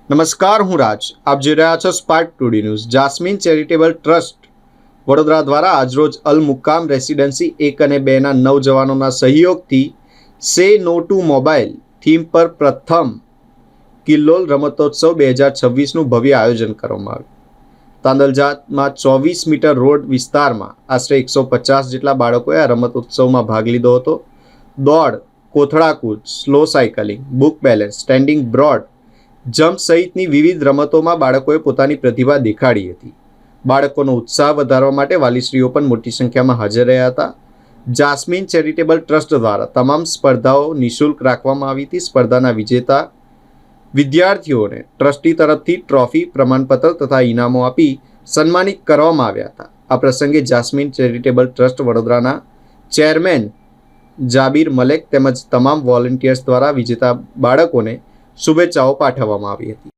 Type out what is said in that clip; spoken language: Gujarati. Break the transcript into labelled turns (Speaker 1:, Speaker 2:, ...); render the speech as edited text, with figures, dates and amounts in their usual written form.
Speaker 1: નમસ્કાર, હું રાજ. આપ જોઈ રહ્યા છો spark today news. Jasmine charitable trust Vadodara દ્વારા આજરોજ અલ મુકામ રેસિડેન્સી 1 અને 2ના 9 જવાનોના સહયોગથી સે નો ટુ મોબાઈલ થીમ પર પ્રથમ કિલ્લોલ રમતોત્સવ 2026નું ભવ્ય આયોજન કરવામાં આવ્યું. તાંદલજામાં 24 મીટર રોડ વિસ્તારમાં આશરે 150 જેટલા બાળકોએ આ રમતોત્સવમાં ભાગ લીધો હતો. દોડ, કોથળાકૂદ, slow cycling, book balance, standing broad, jump સહિતની વિવિધ રમતોમાં બાળકોએ પોતાની પ્રતિભા દેખાડી હતી. બાળકોનો ઉત્સાહ વધારવા માટે વાલીશ્રીઓ પણ મોટી સંખ્યામાં હાજર રહ્યા હતા. જાસ્મીન ચેરિટેબલ ટ્રસ્ટ દ્વારા તમામ સ્પર્ધાઓ નિઃશુલ્ક રાખવામાં આવી હતી. સ્પર્ધાના વિજેતા વિદ્યાર્થીઓને ટ્રસ્ટી તરફથી ટ્રોફી, પ્રમાણપત્ર તથા ઇનામો આપી સન્માનિત કરવામાં આવ્યા હતા. આ પ્રસંગે જાસ્મીન ચેરિટેબલ ટ્રસ્ટ વડોદરાના ચેરમેન જાબીર મલેક તેમજ તમામ વોલેન્ટિયર્સ દ્વારા વિજેતા બાળકોને શુભેચ્છાઓ પાઠવવામાં આવી હતી.